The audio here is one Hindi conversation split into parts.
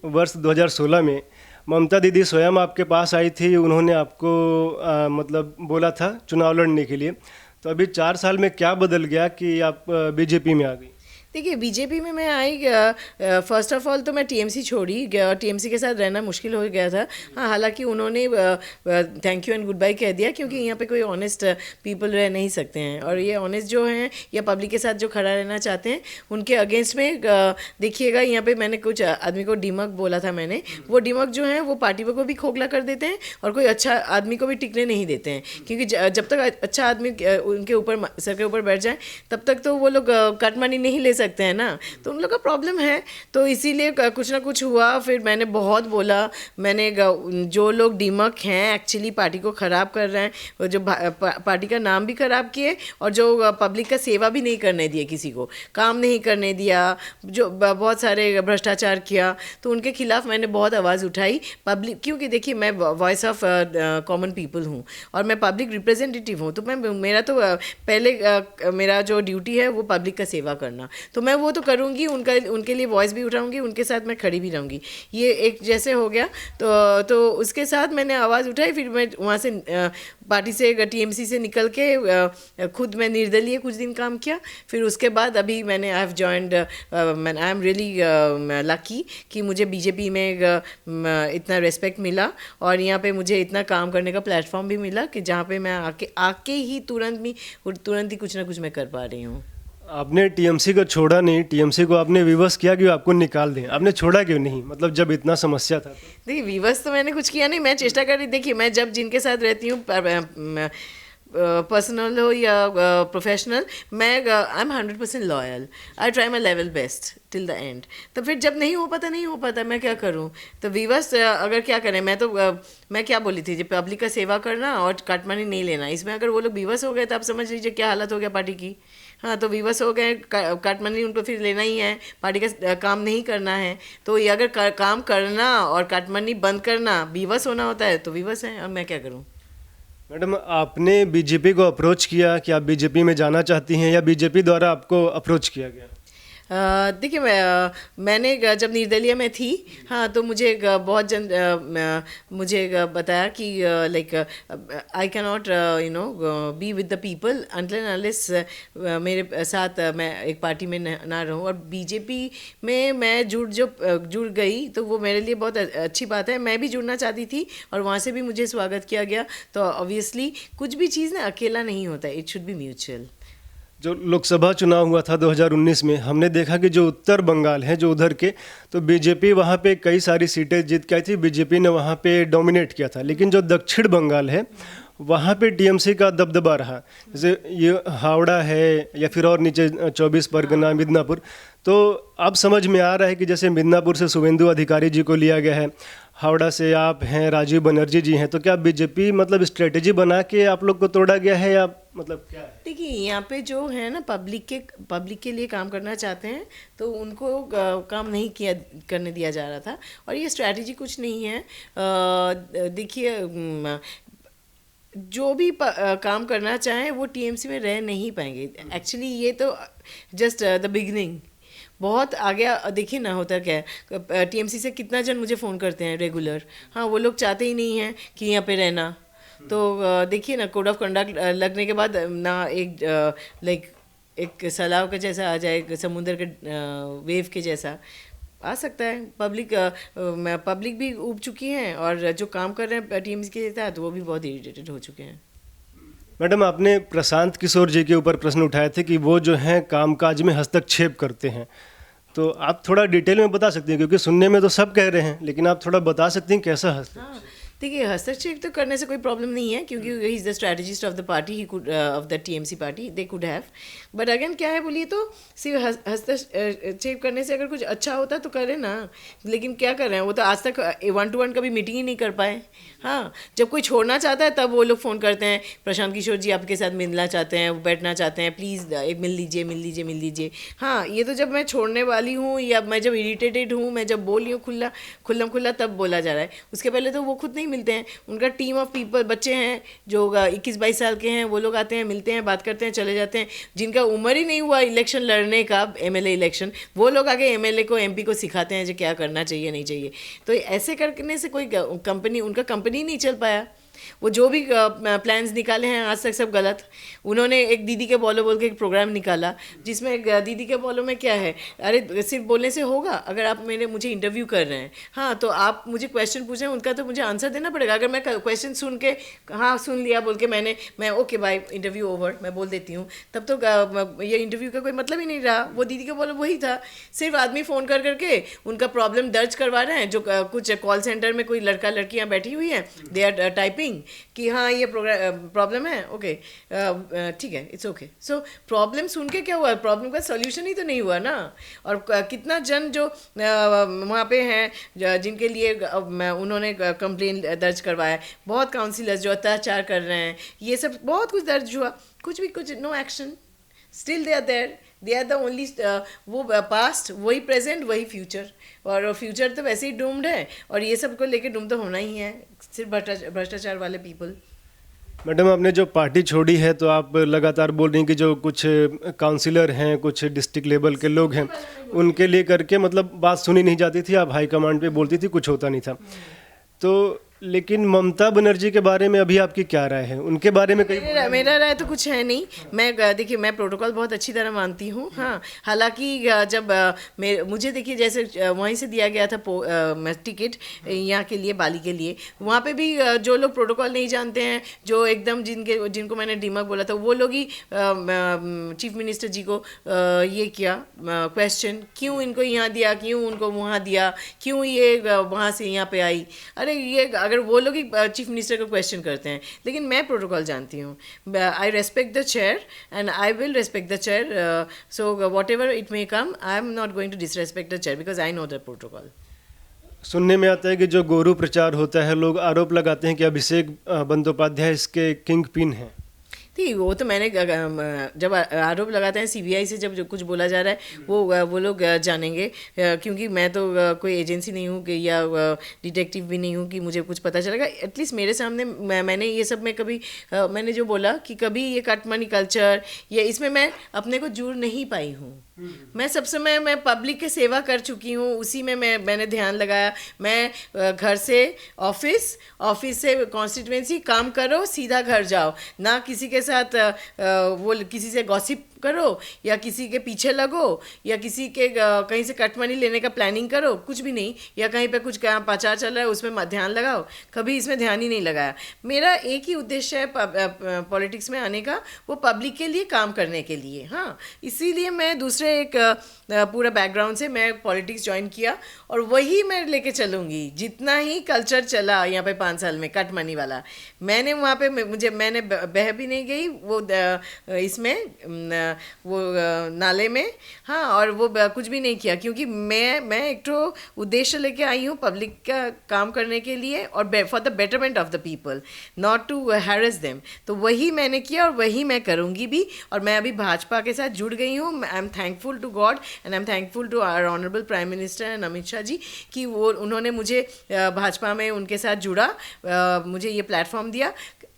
वर्ष 2016 में ममता दीदी स्वयं आपके पास आई थी, उन्होंने आपको मतलब बोला था चुनाव लड़ने के लिए। तो अभी 4 साल में क्या बदल गया कि आप बीजेपी में आ गई? देखिए, बीजेपी में मैं आई, फर्स्ट ऑफ ऑल तो मैं टीएमसी छोड़ी, टीएमसी के साथ रहना मुश्किल हो गया था। हाँ, हालांकि उन्होंने thank you and goodbye कह दिया, क्योंकि यहाँ पे कोई ऑनेस्ट पीपल रह नहीं सकते हैं, और ये ऑनेस्ट जो हैं या पब्लिक के साथ जो खड़ा रहना चाहते हैं उनके अगेंस्ट में देखिएगा, यहाँ पे मैंने कुछ आदमी को डिमक बोला था मैंने, वो डिमक जो है वो पार्टी को भी खोखला कर देते हैं और कोई अच्छा आदमी को भी टिकने नहीं देते हैं, क्योंकि जब तक अच्छा आदमी उनके ऊपर सर के ऊपर बैठ जाए तब तक तो वो लोग कट मनी नहीं ले सकते हैं ना, तो उन लोग का प्रॉब्लम है। तो इसीलिए कुछ ना कुछ हुआ, फिर मैंने बहुत बोला, मैंने जो लोग डिमक हैं एक्चुअली पार्टी को ख़राब कर रहे हैं, वो जो पार्टी का नाम भी ख़राब किए और जो पब्लिक का सेवा भी नहीं करने दिए, किसी को काम नहीं करने दिया, जो बहुत सारे भ्रष्टाचार किया, तो उनके खिलाफ मैंने बहुत आवाज़ उठाई पब्लिक, क्योंकि देखिए मैं वॉइस ऑफ कॉमन पीपल हूँ और मैं पब्लिक रिप्रेजेंटेटिव हूँ, तो मैं मेरा तो पहले मेरा जो ड्यूटी है वो पब्लिक का सेवा करना, तो मैं वो तो करूँगी, उनके लिए वॉइस भी उठाऊँगी, उनके साथ मैं खड़ी भी रहूँगी। ये एक जैसे हो गया, तो उसके साथ मैंने आवाज़ उठाई, फिर मैं वहाँ से पार्टी से टीएमसी से निकल के खुद मैं निर्दलीय कुछ दिन काम किया, फिर उसके बाद अभी मैंने I have joined, I am really lucky कि मुझे बीजेपी में इतना रिस्पेक्ट मिला और यहाँ पे मुझे इतना काम करने का प्लेटफॉर्म भी मिला कि जहाँ पे मैं आके ही तुरंत ही कुछ ना कुछ मैं कर पा रही हूँ। आपने टीएमसी को छोड़ा नहीं, टीएमसी को आपने विवश किया कि वो आपको निकाल दें, आपने छोड़ा क्यों नहीं? मतलब जब इतना समस्या था तो। देखिए, विवश तो मैंने कुछ किया नहीं, मैं चेष्टा कर रही, देखिए मैं जब जिनके साथ रहती हूँ पर्सनल हो या प्रोफेशनल, मैं I am 100% loyal, I try my level best till the end. तो फिर जब नहीं हो पाता मैं क्या करूं? तो विवश अगर क्या करें, मैं तो मैं क्या बोली थी, जब पब्लिक का सेवा करना और कटमनी नहीं लेना, इसमें अगर वो लोग विवश हो गए तो आप समझ लीजिए क्या हालत हो गया पार्टी की। हाँ, तो विवश हो गए, कट मनी उनको फिर लेना ही है, पार्टी का काम नहीं करना है, तो ये अगर काम करना और कट मनी बंद करना विवश होना होता है तो विवश है, और मैं क्या करूँ? मैडम, आपने बीजेपी को अप्रोच किया कि आप बीजेपी में जाना चाहती हैं या बीजेपी द्वारा आपको अप्रोच किया गया? देखिए, मैंने जब निर्दलीय में थी, हाँ, तो मुझे बहुत मुझे बताया कि like I can not be with the people until unless मेरे साथ मैं एक पार्टी में ना रहूँ, और बीजेपी में मैं जुड़ गई, तो वो मेरे लिए बहुत अच्छी बात है। मैं भी जुड़ना चाहती थी और वहाँ से भी मुझे स्वागत किया गया, तो ऑब्वियसली कुछ भी चीज़ ना अकेला नहीं होता, इट शुड बी म्यूचुअल। जो लोकसभा चुनाव हुआ था 2019 में, हमने देखा कि जो उत्तर बंगाल है, जो उधर के, तो बीजेपी वहाँ पे कई सारी सीटें जीत के आई थी, बीजेपी ने वहाँ पे डोमिनेट किया था। लेकिन जो दक्षिण बंगाल है वहाँ पे टीएमसी का दबदबा रहा, जैसे ये हावड़ा है या फिर और नीचे 24 परगना, मिदनापुर। तो अब समझ में आ रहा है कि जैसे मिदनापुर से शुभेंदु अधिकारी जी को लिया गया है, हावड़ा से आप हैं, राजीव बनर्जी जी हैं, तो क्या बीजेपी मतलब स्ट्रेटेजी बना के आप लोग को तोड़ा गया है या मतलब क्या है? देखिए, यहाँ पे जो है ना, पब्लिक के लिए काम करना चाहते हैं, तो उनको काम नहीं करने दिया जा रहा था, और ये स्ट्रैटेजी कुछ नहीं है। देखिए, जो भी काम करना चाहें वो टीएमसी में रह नहीं पाएंगे, एक्चुअली ये तो जस्ट द बिगिनिंग, बहुत आगे देखिए ना होता क्या है। टीएमसी से कितना जन मुझे फ़ोन करते हैं रेगुलर, हाँ, वो लोग चाहते ही नहीं हैं कि यहाँ पे रहना। तो देखिए ना, कोड ऑफ कंडक्ट लगने के बाद ना एक लाइक एक सैलाब के जैसा आ जाए, समुद्र के वेव के जैसा आ सकता है। पब्लिक भी उब चुकी है, और जो काम कर रहे हैं टीम्स के साथ वो भी बहुत इरिटेटेड हो चुके हैं। मैडम, आपने प्रशांत किशोर जी के ऊपर प्रश्न उठाए थे कि वो जो हैं कामकाज में हस्तक्षेप करते हैं, तो आप थोड़ा डिटेल में बता सकती हैं, क्योंकि सुनने में तो सब कह रहे हैं, लेकिन आप थोड़ा बता सकती हैं कैसा हस्तक्षेप? हाँ, देखिए, हस्तक्षेप तो करने से कोई प्रॉब्लम नहीं है, क्योंकि he is the strategist of the party, he could of the TMC party, they could have, but again क्या है बोलिए, तो सिर्फ हस्तक्षेप करने से अगर कुछ अच्छा होता तो करें ना, लेकिन क्या कर रहे हैं, वो तो आज तक 1-to-1 कभी मीटिंग ही नहीं कर पाए। हाँ, जब कोई छोड़ना चाहता है तब वो लोग फ़ोन करते हैं, प्रशांत किशोर जी आपके साथ मिलना चाहते हैं, बैठना चाहते हैं, प्लीज़ एक मिल लीजिए। हाँ, ये तो जब मैं छोड़ने वाली हूँ या मैं जब इरिटेटेड हूँ, मैं जब बोल रही हूँ खुल्ला तब बोला जा रहा है, उसके पहले तो वो खुद नहीं नहीं मिलते हैं, उनका टीम ऑफ पीपल, बच्चे हैं जो 21-22 साल के हैं, वो लोग आते हैं, मिलते हैं, बात करते हैं, चले जाते हैं। जिनका उम्र ही नहीं हुआ इलेक्शन लड़ने का, एमएलए इलेक्शन, वो लोग आगे एमएलए को, एमपी को सिखाते हैं जो क्या करना चाहिए नहीं चाहिए। तो ऐसे करने से कोई कंपनी, उनका कंपनी नहीं चल पाया। वो जो भी प्लान्स निकाले हैं आज तक सब गलत। उन्होंने एक दीदी के बोलो बोल के एक प्रोग्राम निकाला, जिसमें दीदी के बोलो में क्या है, अरे सिर्फ बोलने से होगा? अगर आप मुझे इंटरव्यू कर रहे हैं, हाँ, तो आप मुझे क्वेश्चन पूछें, उनका तो मुझे आंसर देना पड़ेगा। अगर मैं क्वेश्चन सुन के हाँ सुन लिया बोल के मैं ओके बाय, इंटरव्यू ओवर, मैं बोल देती हूँ, तब तो ये इंटरव्यू का कोई मतलब ही नहीं रहा। वो दीदी के बोलो वही था, सिर्फ आदमी फ़ोन कर करके उनका प्रॉब्लम दर्ज करवा रहे हैं। जो कुछ कॉल सेंटर में कोई लड़का लड़कियाँ बैठी हुई हैं, दे आर टाइपिंग कि हाँ ये प्रॉब्लम है, ओके ठीक है, इट्स ओके। सो प्रॉब्लम सुन के क्या हुआ? प्रॉब्लम का सॉल्यूशन ही तो नहीं हुआ ना। और कितना जन जो वहाँ पे हैं जिनके लिए उन्होंने कंप्लेन दर्ज करवाया, बहुत काउंसिलर्स जो अत्याचार कर रहे हैं, ये सब बहुत कुछ दर्ज हुआ, कुछ no action. Still they are the only, वो पास्ट वही प्रेजेंट वही फ्यूचर, और फ्यूचर तो वैसे ही डूम्ड है, और ये सब को लेके डूम तो होना ही है, सिर्फ भ्रष्टाचार वाले पीपल। मैडम, आपने जो पार्टी छोड़ी है तो आप लगातार बोल रही हैं कि जो कुछ काउंसिलर हैं, कुछ डिस्ट्रिक्ट लेवल के लोग हैं, उनके लिए करके मतलब बात सुनी नहीं जाती थी, आप हाईकमांड पे बोलती थी, कुछ होता नहीं था। तो लेकिन ममता बनर्जी के बारे में अभी आपकी क्या राय है? उनके बारे में मेरा राय तो कुछ है नहीं। देखिए, मैं प्रोटोकॉल बहुत अच्छी तरह मानती हूँ। हाँ, हालांकि जब मुझे देखिए जैसे वहीं से दिया गया था टिकट यहाँ के लिए, बाली के लिए, वहाँ पे भी जो लोग प्रोटोकॉल नहीं जानते हैं, जो एकदम जिनको मैंने डीमक बोला था, वो लोग ही चीफ मिनिस्टर जी को ये किया क्वेश्चन, क्यों इनको यहाँ दिया, क्यों उनको वहाँ दिया, क्यों ये वहाँ से यहाँ पे आई। अरे ये अगर वो लोग ही चीफ मिनिस्टर को क्वेश्चन करते हैं, लेकिन मैं प्रोटोकॉल जानती हूँ। I respect the chair and I will respect the chair, so whatever it may come, I am not going to disrespect the chair because I know the protocol. सुनने में आता है कि जो गोरू प्रचार होता है, लोग आरोप लगाते हैं कि अभिषेक बंदोपाध्याय इसके किंग पिन हैं। नहीं, वो तो मैंने जब आरोप लगाते हैं सीबीआई से, जब जो कुछ बोला जा रहा है वो लोग जानेंगे, क्योंकि मैं तो कोई एजेंसी नहीं हूँ कि या डिटेक्टिव भी नहीं हूँ कि मुझे कुछ पता चलेगा। एटलीस्ट मेरे सामने मैंने ये सब में कभी मैंने जो बोला कि कभी ये कट मनी कल्चर, ये इसमें मैं अपने को जुड़ नहीं पाई हूँ। मैं सब समय मैं पब्लिक की सेवा कर चुकी हूँ, उसी में मैंने ध्यान लगाया। मैं घर से ऑफिस से कॉन्स्टिट्यूएंसी, काम करो सीधा घर जाओ, ना किसी के साथ वो किसी से गॉसिप करो या किसी के पीछे लगो या किसी के कहीं से कट मनी लेने का प्लानिंग करो, कुछ भी नहीं। या कहीं पे कुछ प्रचार चल रहा है उसमें ध्यान लगाओ, कभी इसमें ध्यान ही नहीं लगाया। मेरा एक ही उद्देश्य है पॉलिटिक्स में आने का, वो पब्लिक के लिए काम करने के लिए। हाँ, इसीलिए मैं दूसरे एक पूरा बैकग्राउंड से मैं पॉलिटिक्स ज्वाइन किया, और वही मैं लेके चलूँगी। जितना ही कल्चर चला यहाँ पे 5 साल में कट मनी वाला, मैंने वहाँ पे मैंने बह भी नहीं गई वो इसमें वो नाले में। हाँ, और वो कुछ भी नहीं किया, क्योंकि मैं एक तो उद्देश्य लेके आई हूँ पब्लिक का काम करने के लिए, और for the betterment of the people, not to harass them. तो वही मैंने किया और वही मैं करूँगी भी। और मैं अभी भाजपा के साथ जुड़ गई हूँ। I am thankful to God and I am thankful to our honourable prime minister and Amit Shah ji कि उन्होंने मुझे भाजपा में उनके साथ जुड़ा, मुझे ये प्लेटफॉर्म दिया।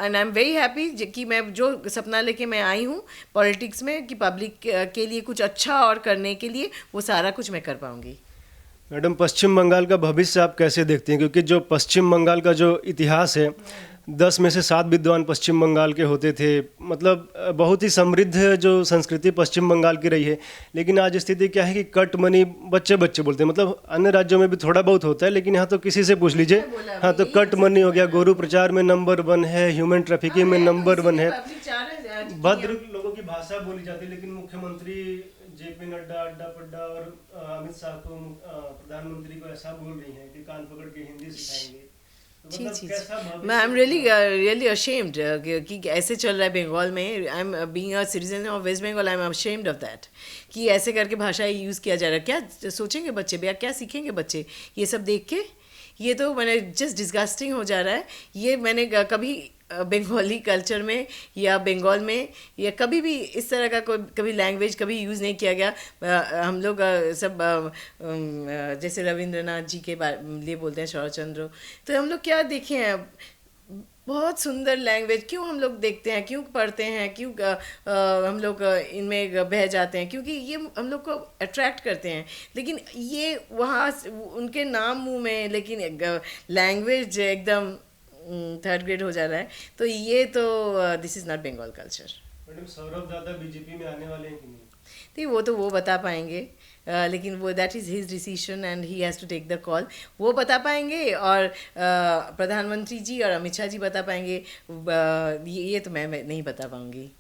And I am very happy कि मैं जो सपना लेके मैं आई हूँ पॉलिटिक्स में कि पब्लिक के लिए कुछ अच्छा और करने के लिए, वो सारा कुछ मैं कर पाऊँगी। मैडम, पश्चिम बंगाल का भविष्य आप कैसे देखते हैं? क्योंकि जो पश्चिम बंगाल का जो इतिहास है, 10 में से 7 विद्वान पश्चिम बंगाल के होते थे, मतलब बहुत ही समृद्ध जो संस्कृति पश्चिम बंगाल की रही है। लेकिन आज स्थिति क्या है कि कट मनी बच्चे बच्चे बोलते हैं, मतलब अन्य राज्यों में भी थोड़ा बहुत होता है, लेकिन यहाँ तो किसी से पूछ लीजिए, हाँ, तो कट मनी हो गया, गोरू प्रचार में नंबर 1 है, ह्यूमन ट्रैफिकिंग में नंबर 1 है, भद्र लोगों की भाषा बोली जाती है। लेकिन मुख्यमंत्री जेपी नड्डा अड्डा पड्डा और अमित शाह को प्रधानमंत्री को ऐसा बोल रही हैं कि कान पकड़ के हिंदी सिखाएंगे। मैं आई एम रियली अशेम्ड कि ऐसे चल रहा है बंगाल में। I am being a citizen of West Bengal, I am ashamed of that कि ऐसे करके भाषा यूज़ किया जा रहा है। क्या सोचेंगे बच्चे भैया, क्या सीखेंगे बच्चे ये सब देख के? ये तो मैंने जस्ट डिस्गस्टिंग हो जा रहा है। ये मैंने कभी बंगाली कल्चर में या बंगाल में या कभी भी इस तरह का कोई कभी लैंग्वेज कभी यूज़ नहीं किया गया। हम लोग सब जैसे रविंद्रनाथ जी के लिए बोलते हैं शरद चंद्र, तो हम लोग क्या देखे हैं, बहुत सुंदर लैंग्वेज, क्यों हम लोग देखते हैं, क्यों पढ़ते हैं, क्यों हम लोग इनमें बह जाते हैं, क्योंकि ये हम लोग को अट्रैक्ट करते हैं। लेकिन ये वहाँ उनके नाम मुंह में, लेकिन लैंग्वेज एकदम थर्ड ग्रेड हो जा रहा है। तो ये तो this is not Bengal culture. Madam Sourav Dada BJP में आने वाले हैं कि नहीं? नहीं, वो बता पाएंगे, लेकिन वो that is his decision and he has to take the call. वो बता पाएंगे और प्रधानमंत्री जी और अमित शाह जी बता पाएंगे। ये तो मैं नहीं बता पाऊंगी।